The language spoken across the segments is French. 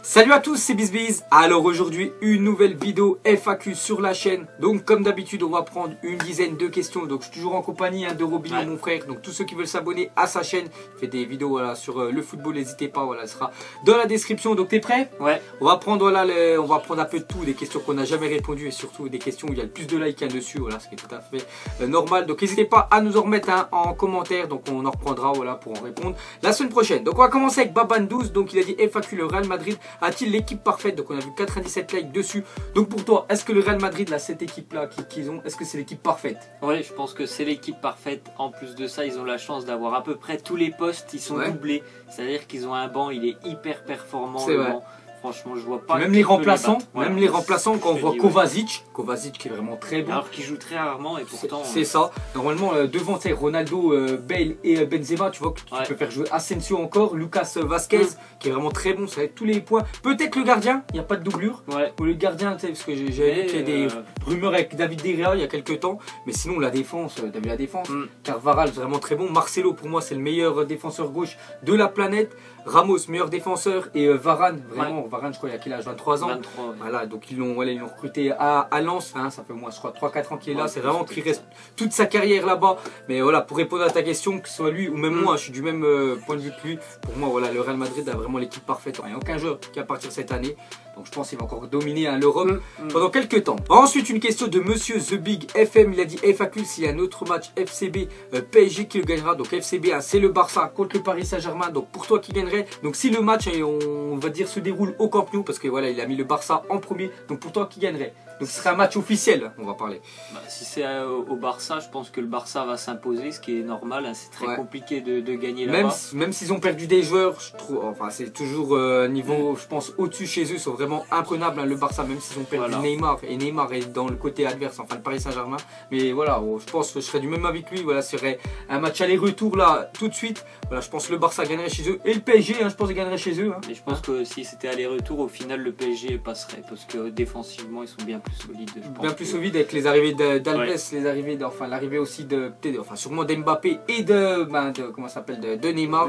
Salut à tous, c'est BizBiz. Alors aujourd'hui, une nouvelle vidéo FAQ sur la chaîne. Donc comme d'habitude, on va prendre une dizaine de questions. Donc je suis toujours en compagnie de Robin, mon frère. Donc tous ceux qui veulent s'abonner à sa chaîne, il fait des vidéos sur le football, n'hésitez pas, voilà, elle sera dans la description. Donc t'es prêt? Ouais. On va prendre on va prendre un peu de tout, des questions qu'on n'a jamais répondu et surtout des questions où il y a le plus de likes dessus, voilà, ce qui est tout à fait normal. Donc n'hésitez pas à nous en remettre en commentaire, donc on en reprendra, voilà, pour en répondre la semaine prochaine. Donc on va commencer avec Baban12. Donc il a dit FAQ, le Real Madrid a-t-il l'équipe parfaite? Donc on a vu 97 likes dessus. Donc pour toi, est-ce que le Real Madrid, là, cette équipe-là qu'ils ont, est-ce que c'est l'équipe parfaite? Oui, je pense que c'est l'équipe parfaite. En plus de ça, ils ont la chance d'avoir à peu près tous les postes, ils sont doublés. C'est-à-dire qu'ils ont un banc, il est hyper performant. C'est vrai. Banc. Franchement, je vois pas. Même les remplaçants, quand on voit Kovacic qui est vraiment très bon. Alors qu'il joue très rarement et pourtant. C'est ça. Normalement, devant Ronaldo, Bale et Benzema, tu vois que tu peux faire jouer Asensio encore, Lucas Vazquez, qui est vraiment très bon, ça va être tous les points. Peut-être le gardien, il n'y a pas de doublure. Ou le gardien, tu sais, parce que j'avais vu qu'il y a des rumeurs avec David De Gea il y a quelques temps. Mais sinon, la défense, t'as vu la défense. Carvajal, vraiment très bon. Marcelo, pour moi, c'est le meilleur défenseur gauche de la planète. Ramos, meilleur défenseur, et Varane, vraiment, Varane, je crois, il a quel âge, 23 ans. 23, ouais. Voilà, donc ils l'ont recruté à Lens, hein, ça fait au moins, je crois, 3-4 ans qu'il est là. C'est vraiment qu'il reste toute sa carrière là-bas. Mais voilà, pour répondre à ta question, que ce soit lui ou même moi, je suis du même point de vue que lui. Pour moi, voilà, le Real Madrid a vraiment l'équipe parfaite. Il n'y a aucun joueur qui va partir cette année. Donc je pense qu'il va encore dominer l'Europe pendant quelques temps. Ensuite, une question de Monsieur The Big FM. Il a dit FAQ, s'il y a un autre match FCB PSG qui le gagnera. Donc FCB, c'est le Barça contre le Paris Saint-Germain. Donc pour toi, qui gagnerait? Donc si le match, on va dire, se déroule au Camp Nou, parce que voilà, il a mis le Barça en premier. Donc pour toi, qui gagnerait? Donc ce serait un match officiel, on va parler. Si c'est au Barça, je pense que le Barça va s'imposer, ce qui est normal. Hein. C'est très compliqué de gagner là-bas. Même s'ils ont perdu des joueurs, je trouve, enfin c'est toujours niveau, je pense, au-dessus chez eux. Ils sont vraiment imprenables, hein, le Barça, même s'ils ont perdu Neymar. Et Neymar est dans le côté adverse, enfin le Paris Saint-Germain. Mais voilà, je pense que je serais du même avis que lui. Voilà, ce serait un match aller-retour là, tout de suite. Voilà, je pense que le Barça gagnerait chez eux. Et le PSG, je pense qu'il gagnerait chez eux. Et je pense que si c'était aller-retour, au final, le PSG passerait. Parce que défensivement, ils sont bien plus solides. Bien plus solides avec les arrivées d'Alves, l'arrivée aussi sûrement d'Mbappé et comment ça s'appelle, de Neymar.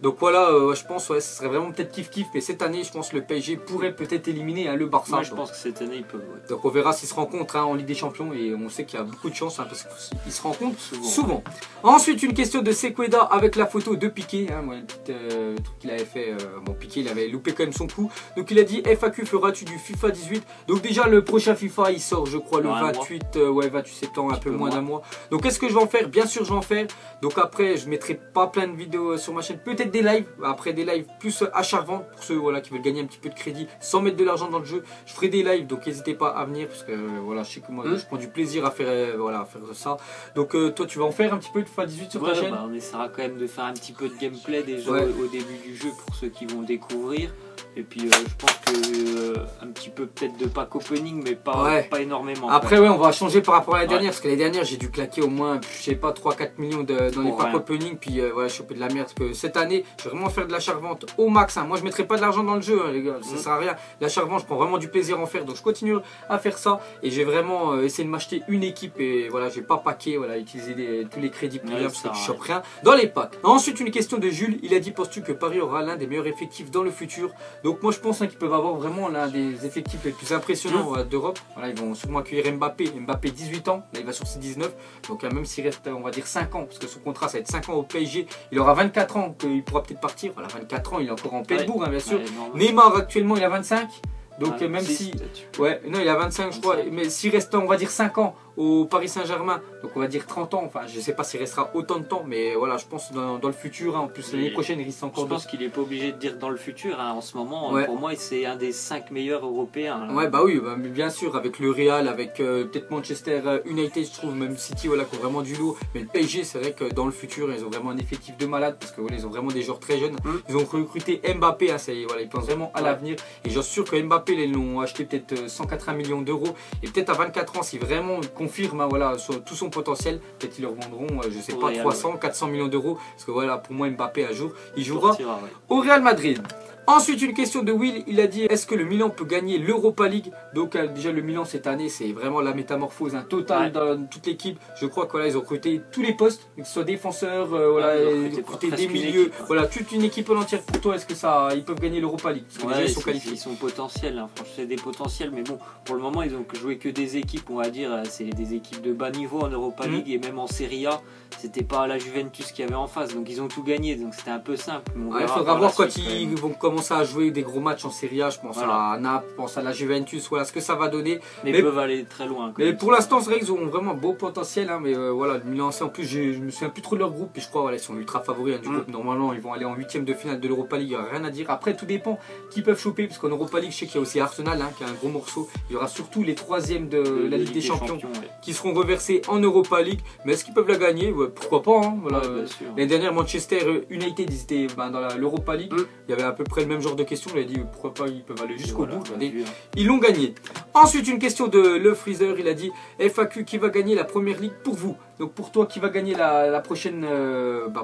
Donc voilà, je pense ce serait vraiment peut-être kiff-kiff. Mais cette année, je pense que le PSG pourrait peut-être éliminer le Barça. Moi, je pense que cette année, ils peuvent. Donc on verra s'ils se rencontrent en Ligue des Champions. Et on sait qu'il y a beaucoup de chance parce qu'ils se rencontrent souvent. Ensuite, une question de Sequeda avec la photo de Piqué. Moi, le petit truc qu'il avait fait. Piqué, il avait loupé quand même son coup. Donc il a dit FAQ, feras-tu du FIFA 18? Donc déjà, le prochain FIFA, il sort, je crois, le 28 septembre, un peu moins d'un mois. Donc qu'est-ce que je vais en faire? Bien sûr, je vais en faire. Donc après, je mettrai pas plein de vidéos sur ma chaîne. Peut-être des lives. Après des lives plus achat-revente pour ceux qui veulent gagner un petit peu de crédit sans mettre de l'argent dans le jeu. Je ferai des lives, donc n'hésitez pas à venir parce que voilà, je sais que moi, je prends du plaisir à faire, à faire ça. Donc toi, tu vas en faire un petit peu de FIFA 18 sur ta chaîne? On essaiera quand même de faire un petit peu de gameplay déjà au début du jeu pour ceux qui vont découvrir. Et puis je pense que un petit peu peut-être de pack opening, mais pas énormément. Après on va changer par rapport à la dernière, parce que les dernières j'ai dû claquer au moins, je sais pas, 3-4 millions dans les pack opening, puis choper de la merde. Parce que cette année, je vais vraiment faire de l'achat-revente au max. Moi je mettrai pas de l'argent dans le jeu, les gars, ça sert à rien. L'achat-revente, je prends vraiment du plaisir à en faire, donc je continue à faire ça. Et j'ai vraiment essayé de m'acheter une équipe et voilà, je vais pas packer, utiliser tous les crédits parce que je chope rien dans les packs. Ensuite, une question de Jules, il a dit, penses-tu que Paris aura l'un des meilleurs effectifs dans le futur? Donc moi je pense qu'ils peuvent avoir vraiment l'un des effectifs les plus impressionnants d'Europe. Voilà, ils vont sûrement accueillir Mbappé 18 ans, là il va sur ses 19. Donc même s'il reste, on va dire, 5 ans, parce que son contrat ça va être 5 ans au PSG, il aura 24 ans qu'il pourra peut-être partir. Voilà, 24 ans, il est encore en pleine bourre, bien sûr. Neymar actuellement il a 25. Donc même si... non, il a 25 je crois, mais s'il reste, on va dire, 5 ans au Paris Saint-Germain, donc on va dire 30 ans, enfin je sais pas s'il restera autant de temps, mais voilà, je pense dans le futur, en plus l'année prochaine il risque encore. Je pense qu'il est pas obligé de dire dans le futur, en ce moment, pour moi c'est un des 5 meilleurs européens. Bien sûr, avec le Real, avec peut-être Manchester United, je trouve, même City, qui ont vraiment du lot, mais le PSG, c'est vrai que dans le futur, ils ont vraiment un effectif de malade, parce que ils ont vraiment des joueurs très jeunes. Ils ont recruté Mbappé, ils pensent vraiment à l'avenir, et j'en suis sûr que Mbappé, ils l'ont acheté peut-être 180 millions d'euros, et peut-être à 24 ans, si vraiment confirme tout son potentiel, peut-être ils le revendront, je sais pas, 300, 400 millions d'euros, parce que voilà, pour moi Mbappé un jour il jouera au Real Madrid. Ensuite, une question de Will, il a dit est-ce que le Milan peut gagner l'Europa League? Donc déjà le Milan cette année, c'est vraiment la métamorphose totale dans toute l'équipe. Je crois que ils ont recruté tous les postes, que ce soit défenseurs, ils ont recruté des milieux, voilà, toute une équipe entière. Pour toi, est-ce que ils peuvent gagner l'Europa League? Parce que déjà, ils sont qualifiés. Ils sont potentiels, hein. Franchement, c'est des potentiels, mais bon, pour le moment, ils ont joué que des équipes, on va dire, c'est des équipes de bas niveau en Europa League et même en Serie A, c'était pas la Juventus qui avait en face, donc ils ont tout gagné, donc c'était un peu simple. Il faudra voir quand ils vont commencer à jouer des gros matchs en Serie A, je pense à Naples, je pense à la Juventus, voilà ce que ça va donner. Mais ils peuvent aller très loin. Mais pour l'instant, c'est vrai qu'ils ont vraiment un beau potentiel, hein, mais voilà, le Milan AC en plus, je me souviens plus trop de leur groupe, et je crois ils sont ultra favoris du groupe. Normalement, ils vont aller en 8e de finale de l'Europa League, il n'y a rien à dire. Après, tout dépend qui peuvent choper, parce qu'en Europa League, je sais qu'il y a aussi Arsenal, qui a un gros morceau. Il y aura surtout les 3e de la Ligue des Champions qui seront reversés en Europa League. Mais est-ce qu'ils peuvent la gagner? Pourquoi pas, hein, voilà. L'année dernière, Manchester United, ils étaient dans l'Europa League. Il y avait à peu près le même genre de questions. On a dit pourquoi pas, ils peuvent aller jusqu'au bout. Ils l'ont gagné. Ensuite, une question de Le Freezer, il a dit FAQ, qui va gagner la Première Ligue pour vous? Donc pour toi, qui va gagner la prochaine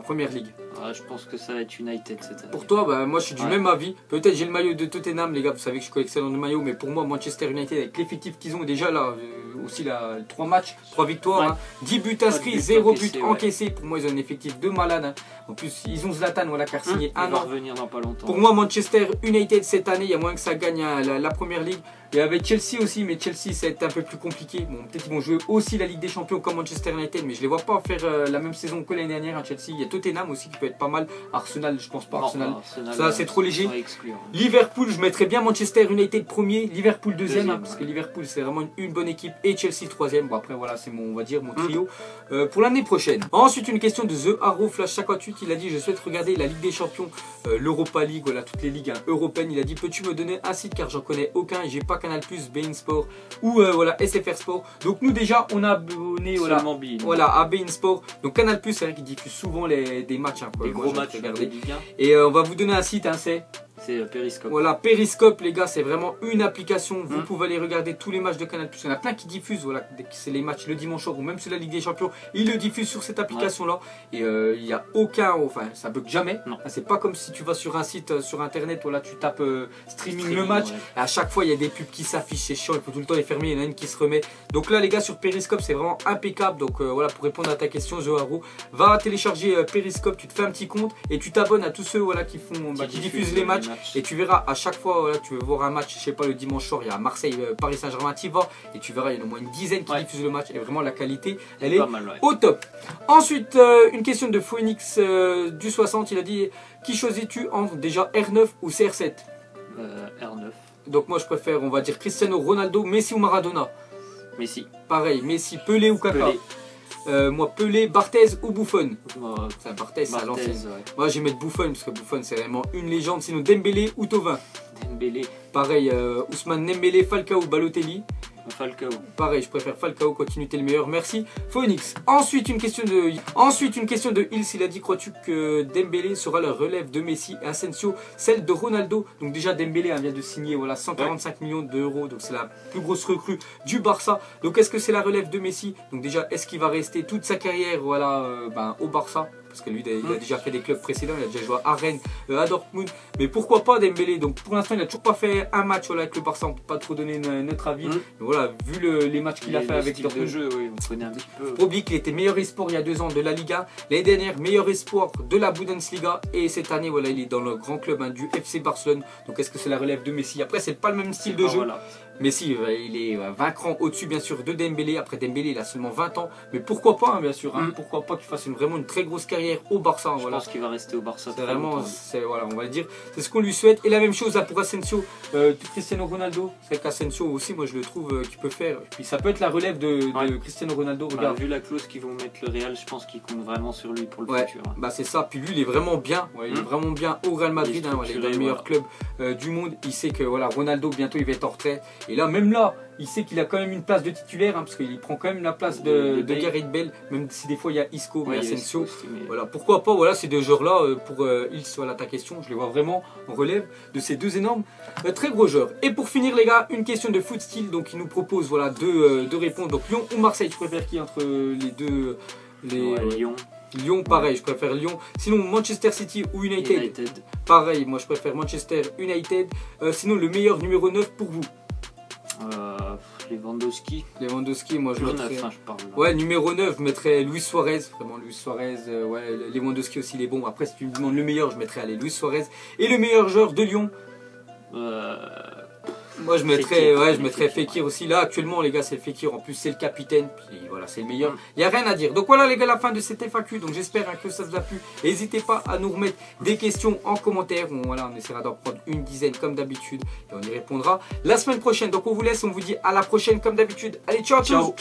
Première Ligue? Je pense que ça va être United cette année. Pour toi, moi je suis du même avis. Peut-être j'ai le maillot de Tottenham, les gars, vous savez que je collectionne le maillot, mais pour moi, Manchester United, avec l'effectif qu'ils ont déjà là, aussi 3 matchs, 3 victoires, 10 buts inscrits, 0 buts encaissés. Pour moi, ils ont un effectif de malade. Hein. En plus, ils ont Zlatan, qui a signé un an. Revenir dans pas longtemps. Pour moi, Manchester United cette année, il y a moyen que ça gagne la Première Ligue. Il y avait Chelsea aussi, mais Chelsea, ça va être un peu plus compliqué. Bon, peut-être qu'ils vont jouer aussi la Ligue des Champions comme Manchester United, mais je les vois pas faire la même saison que l'année dernière à Chelsea. Il y a Tottenham aussi qui peut être pas mal. Arsenal, je pense pas. Arsenal, ça c'est trop léger. Liverpool, je mettrais bien Manchester United premier, Liverpool deuxième, parce que Liverpool c'est vraiment une bonne équipe, et Chelsea troisième. Bon après voilà, c'est mon trio pour l'année prochaine. Ensuite, une question de The Arrow Flash 58, il a dit je souhaite regarder la Ligue des Champions, l'Europa League, voilà toutes les ligues européennes. Il a dit peux-tu me donner un site car j'en connais aucun et j'ai pas Canal+, beIN Sport ou SFR Sport. Donc nous déjà on a abonné à beIN Sport. Donc Canal+, c'est vrai qu'il diffuse souvent des matchs, des gros matchs. Et on va vous donner un site, c'est Periscope. Voilà, Periscope, les gars, c'est vraiment une application. Vous pouvez aller regarder tous les matchs de Canal+. Il y en a plein qui diffusent, voilà, c'est les matchs le dimanche soir ou même sur la Ligue des Champions. Ils le diffusent sur cette application-là. Et il n'y a aucun, ça bug jamais. C'est pas comme si tu vas sur un site sur internet, voilà, tu tapes streaming le match. Et à chaque fois, il y a des pubs qui s'affichent, c'est chiant, il faut tout le temps les fermer. Il y en a une qui se remet. Donc là, les gars, sur Periscope, c'est vraiment impeccable. Donc voilà, pour répondre à ta question, Zoharo, va télécharger Periscope, tu te fais un petit compte et tu t'abonnes à tous ceux qui diffusent les matchs. Et tu verras à chaque fois, tu veux voir un match, je sais pas, le dimanche soir, il y a Marseille, Paris Saint-Germain, tu vas et tu verras, il y en a au moins une dizaine qui diffusent le match. Et vraiment, la qualité, elle est au top. Ensuite, une question de Phoenix du 60, il a dit qui choisis-tu entre déjà R9 ou CR7? R9. Donc moi, je préfère, on va dire Cristiano Ronaldo, Messi ou Maradona? Messi. Pareil, Messi, Pelé ou Kaka? Moi, Pelé, Barthez ou Buffon? Barthez, c'est à l'ancienne. Moi, je vais mettre Buffon parce que Buffon, c'est vraiment une légende. Sinon, Dembélé ou Thauvin? Dembélé. Pareil, Ousmane Dembélé, Falcao, Balotelli? Falcao. Pareil, je préfère Falcao, continue, t'es le meilleur. Merci, Phoenix. Ensuite, une question de Hills. Il a dit crois-tu que Dembélé sera la relève de Messi et Asensio, celle de Ronaldo? Donc, déjà, Dembélé vient de signer 145 millions d'euros. Donc, c'est la plus grosse recrue du Barça. Donc, est-ce que c'est la relève de Messi? Donc, déjà, est-ce qu'il va rester toute sa carrière au Barça? Parce que lui, il a déjà fait des clubs précédents, il a déjà joué à Rennes, à Dortmund. Mais pourquoi pas Dembélé? Donc pour l'instant, il n'a toujours pas fait un match avec le Barça, on ne peut pas trop donner notre avis. Mais voilà, vu les matchs qu'il a fait avec Dortmund, jeu, on connaît un petit peu. Faut oublier qu'il était meilleur espoir il y a 2 ans de la Liga. L'année dernière, meilleur espoir de la Bundesliga. Et cette année, voilà, il est dans le grand club du FC Barcelone. Donc est-ce que c'est la relève de Messi? Après, c'est pas le même style de jeu. Messi, il est 20 crans au-dessus, bien sûr, de Dembélé. Après, Dembélé, il a seulement 20 ans. Mais pourquoi pas, bien sûr. Pourquoi pas qu'il fasse vraiment une très grosse carrière au Barça. Je pense qu'il va rester au Barça. C'est vraiment, on va le dire, c'est ce qu'on lui souhaite. Et la même chose là pour Asensio, Cristiano Ronaldo. C'est qu'Asensio aussi, moi je le trouve qu'il peut faire. Puis ça peut être la relève de Cristiano Ronaldo. Regarde. Vu la clause qu'ils vont mettre le Real, je pense qu'il compte vraiment sur lui pour le futur. C'est ça. Puis lui, il est vraiment bien. Il est vraiment bien au Real Madrid. Il est dans le meilleur club du monde. Il sait que Ronaldo, bientôt, il va être en retraite. Et là, même là, il sait qu'il a quand même une place de titulaire, parce qu'il prend quand même la place de Gareth Bale, même si des fois il y a Isco, mais Asensio. Voilà, pourquoi pas, voilà, ces deux joueurs-là, pour ta question, je les vois vraiment en relève de ces deux énormes, très gros joueurs. Et pour finir, les gars, une question de foot style, donc il nous propose deux réponses, donc Lyon ou Marseille, tu préfères qui entre les deux? Lyon. Lyon, pareil, je préfère Lyon. Sinon, Manchester City ou United. Pareil, moi je préfère Manchester United. Sinon, le meilleur numéro 9 pour vous? Lewandowski. Lewandowski, moi je mettrais. 9, hein, je parle, ouais, numéro 9, je mettrais Luis Suarez. Vraiment, Luis Suarez. Ouais, Lewandowski aussi, il est bon. Après, si tu me demandes le meilleur, je mettrais Luis Suarez. Et le meilleur joueur de Lyon? Moi je mettrais, Fekir aussi. Là actuellement les gars c'est le Fekir, en plus c'est le capitaine, puis voilà c'est le meilleur. Il n'y a rien à dire. Donc voilà les gars, la fin de cette FAQ. Donc j'espère que ça vous a plu. N'hésitez pas à nous remettre des questions en commentaire. On essaiera d'en prendre une dizaine comme d'habitude et on y répondra la semaine prochaine. Donc on vous laisse, on vous dit à la prochaine comme d'habitude. Allez ciao ciao.